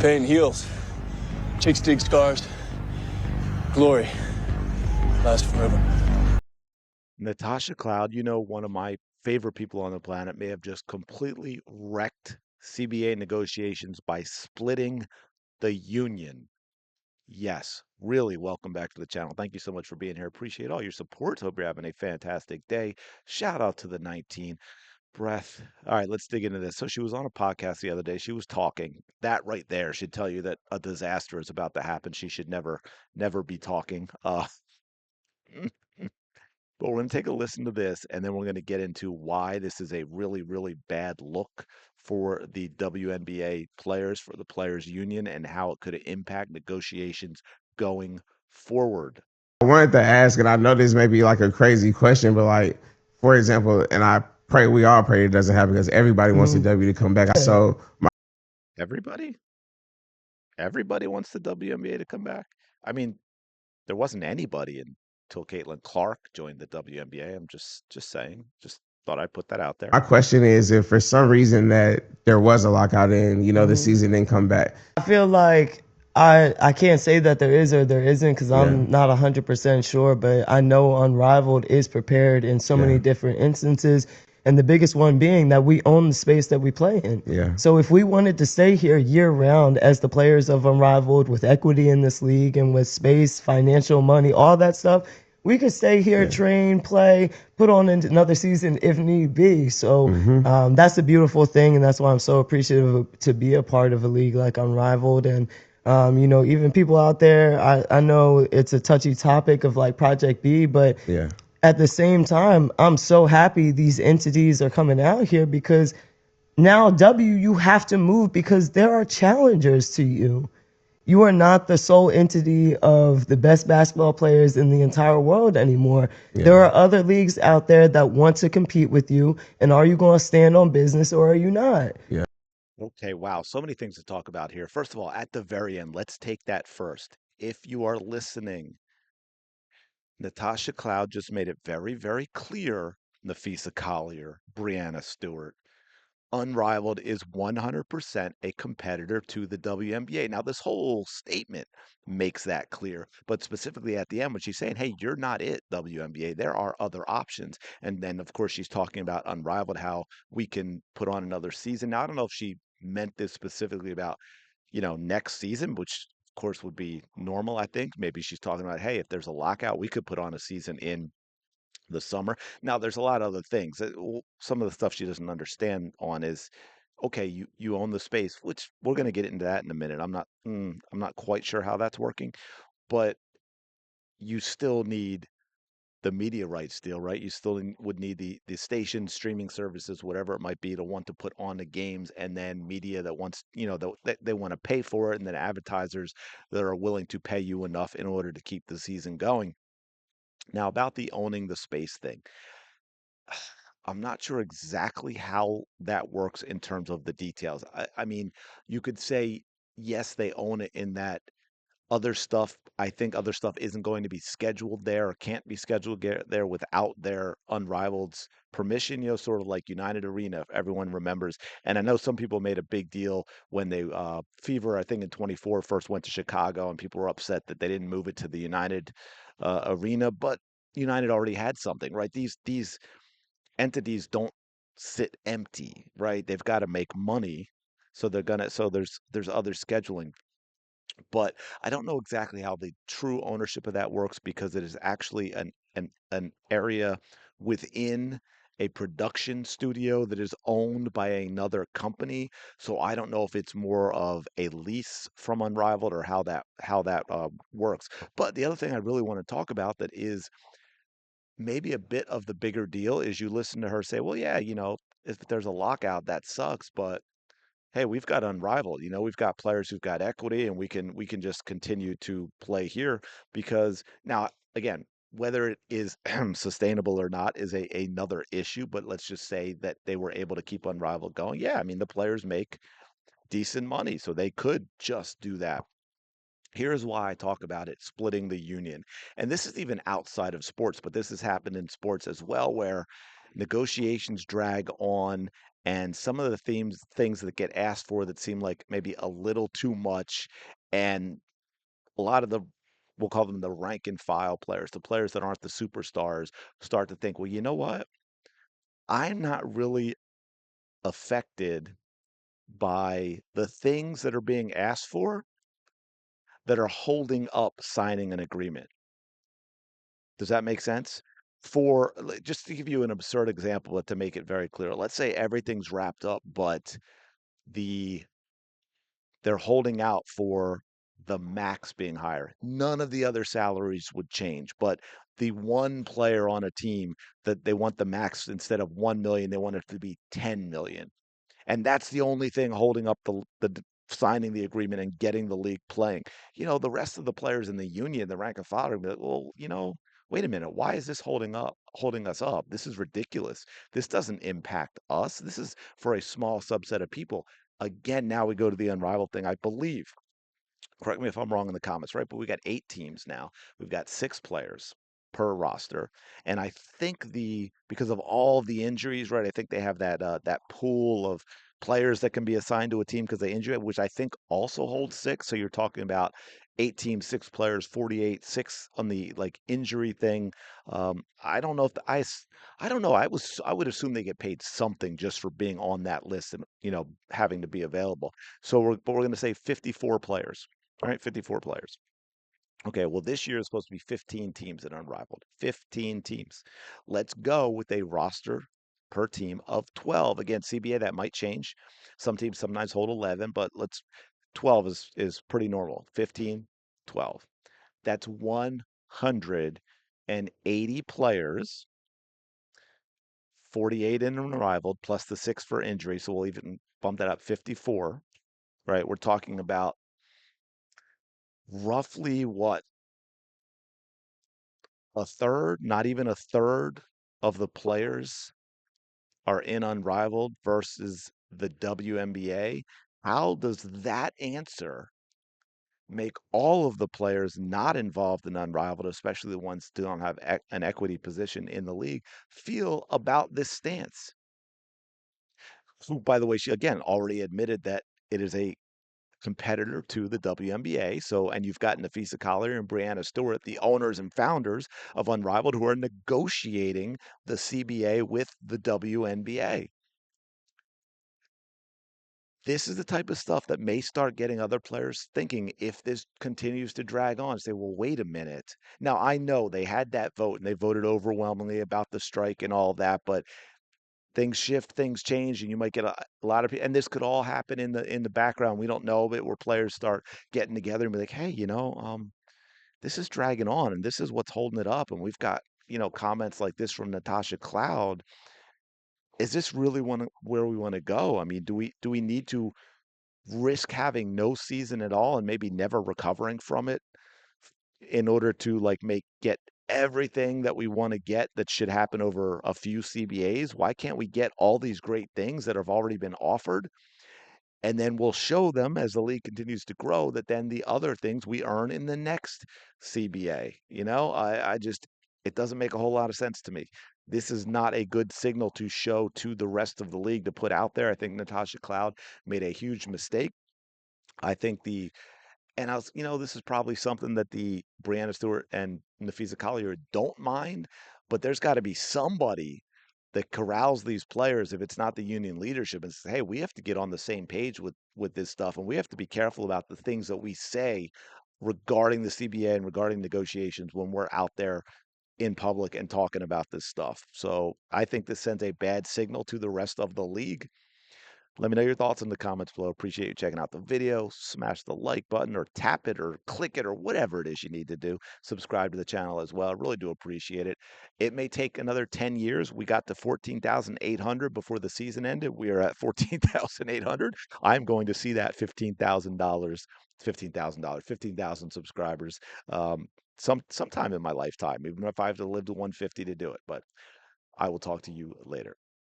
Pain heals. Chicks dig scars. Glory lasts forever. Natasha Cloud, one of my favorite people on the planet, may have just completely wrecked CBA negotiations by splitting the union. Yes, really welcome back to the channel. Thank you so much for being here. Appreciate all your support. Hope you're having a fantastic day. Shout out to the 19 breath. All right, let's dig into this. So she was on a podcast the other day. She was talking. That right there should tell you that a disaster is about to happen. She should never be talking. But we're going to take a listen to this, and then we're going to get into why this is a really, really bad look for the WNBA players, for the players' union, and how it could impact negotiations going forward. I wanted to ask, and I know this may be like a crazy question, but like, for example, and I pray we all pray it doesn't happen because everybody wants the W to come back. So my Everybody, everybody wants the WNBA to come back. I mean, there wasn't anybody until Caitlin Clark joined the WNBA. I'm just saying. Just thought I'd put that out there. my question is, if for some reason that there was a lockout and the season didn't come back, I feel like I can't say that there is or there isn't because I'm not 100% sure, but I know Unrivaled is prepared in so many different instances. And the biggest one being that we own the space that we play in. Yeah. So if we wanted to stay here year round as the players of Unrivaled with equity in this league and with space, financial money, all that stuff, we could stay here, train, play, put on another season if need be. So that's a beautiful thing, and that's why I'm so appreciative to be a part of a league like Unrivaled. And even people out there, I know it's a touchy topic of like Project B, but at the same time, I'm so happy these entities are coming out here because now you have to move because there are challengers to you. You are not the sole entity of the best basketball players in the entire world anymore. There are other leagues out there that want to compete with you. And are you going to stand on business or are you not? Okay, wow. So many things to talk about here. First of all, at the very end, let's take that first. If you are listening, Natasha Cloud just made it very, very clear. Nafisa Collier, Brianna Stewart, Unrivaled is 100% a competitor to the WNBA. Now, this whole statement makes that clear, but specifically at the end, when she's saying, hey, you're not it, WNBA, there are other options. And then, of course, she's talking about Unrivaled, how we can put on another season. Now, I don't know if she meant this specifically about, next season, which of course would be normal, I think. Maybe she's talking about, hey, if there's a lockout, we could put on a season in the summer. Now, there's a lot of other things. Some of the stuff she doesn't understand on is, okay, you own the space, which we're going to get into that in a minute. I'm not quite sure how that's working, but you still need the media rights deal, right? You still would need the station streaming services, whatever it might be, to want to put on the games, and then media that wants, they want to pay for it, and then advertisers that are willing to pay you enough in order to keep the season going. Now, about the owning the space thing, I'm not sure exactly how that works in terms of the details. I mean, you could say, yes, they own it in that I think other stuff isn't going to be scheduled there or can't be scheduled there without their Unrivaled's permission, sort of like United Arena, if everyone remembers. And I know some people made a big deal when Fever, I think in 24, first went to Chicago, and people were upset that they didn't move it to the United Arena, but United already had something, right? These entities don't sit empty, right? They've got to make money. So there's other scheduling. But I don't know exactly how the true ownership of that works because it is actually an area within a production studio that is owned by another company. So I don't know if it's more of a lease from Unrivaled or how that works. But the other thing I really want to talk about that is maybe a bit of the bigger deal is you listen to her say, well, yeah, if there's a lockout, that sucks, but hey, we've got Unrivaled. We've got players who've got equity, and we can just continue to play here because now, again, whether it is sustainable or not is another issue, but let's just say that they were able to keep Unrivaled going. Yeah, I mean, the players make decent money, so they could just do that. Here's why I talk about it, splitting the union. And this is even outside of sports, but this has happened in sports as well, where negotiations drag on and some of the things that get asked for that seem like maybe a little too much, and a lot of the we'll call them the rank and file players, the players that aren't the superstars, start to think, well, you know what? I'm not really affected by the things that are being asked for that are holding up signing an agreement. Does that make sense? Just to give you an absurd example, but to make it very clear, let's say everything's wrapped up, but the they're holding out for the max being higher. None of the other salaries would change, but the one player on a team that they want the max instead of 1 million, they want it to be 10 million. And that's the only thing holding up signing the agreement and getting the league playing. The rest of the players in the union, the rank and file, are gonna be like, well, wait a minute, why is this holding us up? This is ridiculous. This doesn't impact us. This is for a small subset of people. Again, now we go to the unrivaled thing. I believe, correct me if I'm wrong in the comments, right? But we got 8 teams now. We've got 6 players per roster, and I think because of all the injuries, right? I think they have that pool of players that can be assigned to a team because they injure it, which I think also holds 6. So you're talking about 8 teams, 6 players, 48, 6 on the like injury thing. I don't know if I don't know. I would assume they get paid something just for being on that list and having to be available. But we're going to say 54 players. All right, 54 players. Okay, well, this year is supposed to be 15 teams at Unrivaled. 15 teams. Let's go with a roster per team of 12. Again, CBA, that might change. Some teams sometimes hold 11, but 12 is pretty normal. 15, 12. That's 180 players, 48 in Unrivaled, plus the 6 for injury. So we'll even bump that up 54, right? We're talking about roughly what? A third, not even a third of the players are in Unrivaled versus the WNBA. How does that answer make all of the players not involved in Unrivaled, especially the ones who don't have an equity position in the league, feel about this stance? Who, by the way, she again already admitted that it is a competitor to the WNBA. And you've got Nafisa Collier and Brianna Stewart, the owners and founders of Unrivaled, who are negotiating the CBA with the WNBA. This is the type of stuff that may start getting other players thinking if this continues to drag on. Say, well, wait a minute. Now, I know they had that vote and they voted overwhelmingly about the strike and all that, but things shift, things change, and you might get a lot of people. And this could all happen in the background. We don't know of it, where players start getting together and be like, hey, this is dragging on, and this is what's holding it up. And we've got comments like this from Natasha Cloud. Is this really where we want to go? I mean, do we need to risk having no season at all and maybe never recovering from it in order to like get everything that we want to get that should happen over a few CBAs? Why can't we get all these great things that have already been offered? And then we'll show them as the league continues to grow that then the other things we earn in the next CBA. I just, it doesn't make a whole lot of sense to me. This is not a good signal to show to the rest of the league to put out there. I think Natasha Cloud made a huge mistake. I think this is probably something that the Brianna Stewart and Nafisa Collier don't mind, but there's got to be somebody that corrals these players if it's not the union leadership and says, hey, we have to get on the same page with this stuff, and we have to be careful about the things that we say regarding the CBA and regarding negotiations when we're out there in public and talking about this stuff. So I think this sends a bad signal to the rest of the league. Let me know your thoughts in the comments below. Appreciate you checking out the video. Smash the like button or tap it or click it or whatever it is you need to do. Subscribe to the channel as well. I really do appreciate it. It may take another 10 years. We got to 14,800 before the season ended. We are at 14,800. I'm going to see that $15,000, $15,000, 15,000 subscribers sometime in my lifetime, even if I have to live to 150 to do it. But I will talk to you later.